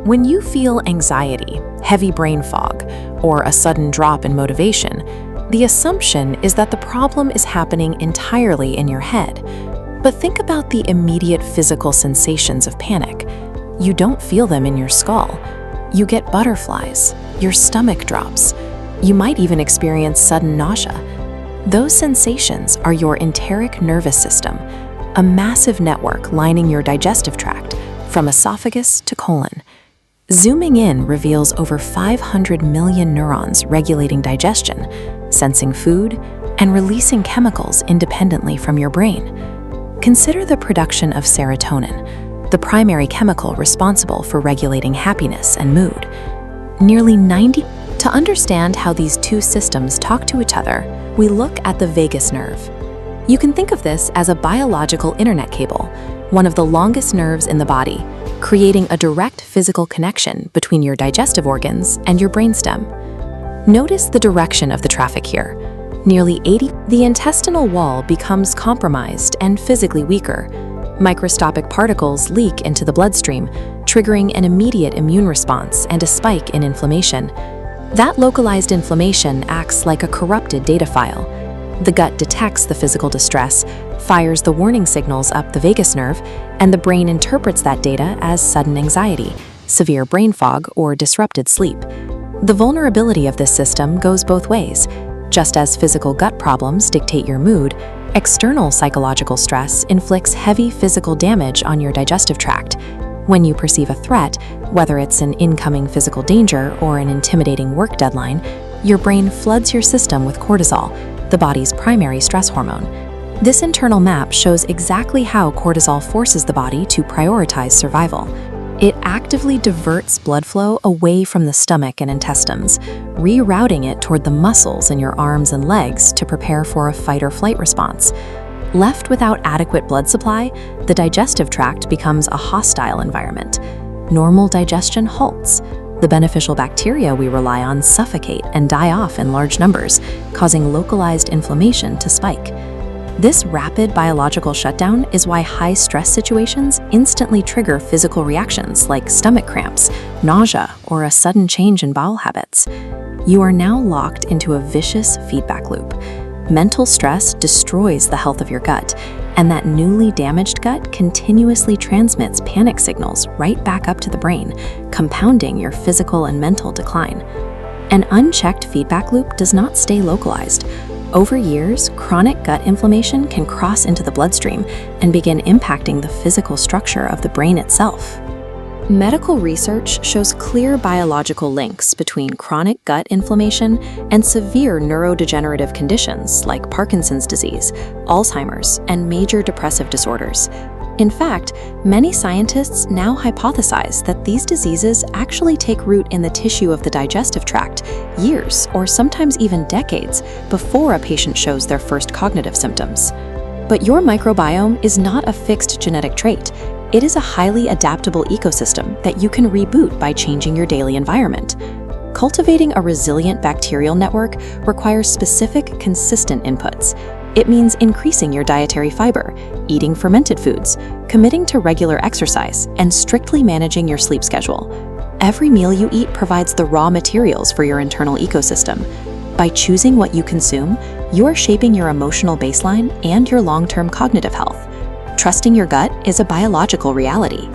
When you feel anxiety, heavy brain fog, or a sudden drop in motivation, the assumption is that the problem is happening entirely in your head. But think about the immediate physical sensations of panic. You don't feel them in your skull. You get butterflies, your stomach drops. You might even experience sudden nausea. Those sensations are your enteric nervous system, a massive network lining your digestive tract, from esophagus to colon. Zooming in reveals over 500 million neurons regulating digestion, sensing food, and releasing chemicals independently from your brain. Consider the production of serotonin, the primary chemical responsible for regulating happiness and mood. Nearly 90. To understand how these two systems talk to each other, we look at the vagus nerve. You can think of this as a biological internet cable, one of the longest nerves in the body, creating a direct physical connection between your digestive organs and your brainstem. Notice the direction of the traffic here. Nearly 80. The intestinal wall becomes compromised and physically weaker. Microscopic particles leak into the bloodstream, triggering an immediate immune response and a spike in inflammation. That localized inflammation acts like a corrupted data file. The gut detects the physical distress, fires the warning signals up the vagus nerve, and the brain interprets that data as sudden anxiety, severe brain fog, or disrupted sleep. The vulnerability of this system goes both ways. Just as physical gut problems dictate your mood, external psychological stress inflicts heavy physical damage on your digestive tract. When you perceive a threat, whether it's an incoming physical danger or an intimidating work deadline, your brain floods your system with cortisol, the body's primary stress hormone. This internal map shows exactly how cortisol forces the body to prioritize survival. It actively diverts blood flow away from the stomach and intestines, rerouting it toward the muscles in your arms and legs to prepare for a fight or flight response. Left without adequate blood supply, the digestive tract becomes a hostile environment. Normal digestion halts. The beneficial bacteria we rely on suffocate and die off in large numbers, causing localized inflammation to spike. This rapid biological shutdown is why high-stress situations instantly trigger physical reactions like stomach cramps, nausea, or a sudden change in bowel habits. You are now locked into a vicious feedback loop. Mental stress destroys the health of your gut, and that newly damaged gut continuously transmits panic signals right back up to the brain, compounding your physical and mental decline. An unchecked feedback loop does not stay localized. Over years, chronic gut inflammation can cross into the bloodstream and begin impacting the physical structure of the brain itself. Medical research shows clear biological links between chronic gut inflammation and severe neurodegenerative conditions like Parkinson's disease, Alzheimer's, and major depressive disorders. In fact, many scientists now hypothesize that these diseases actually take root in the tissue of the digestive tract years or sometimes even decades before a patient shows their first cognitive symptoms. But your microbiome is not a fixed genetic trait. It is a highly adaptable ecosystem that you can reboot by changing your daily environment. Cultivating a resilient bacterial network requires specific, consistent inputs. It means increasing your dietary fiber, eating fermented foods, committing to regular exercise, and strictly managing your sleep schedule. Every meal you eat provides the raw materials for your internal ecosystem. By choosing what you consume, you are shaping your emotional baseline and your long-term cognitive health. Trusting your gut is a biological reality.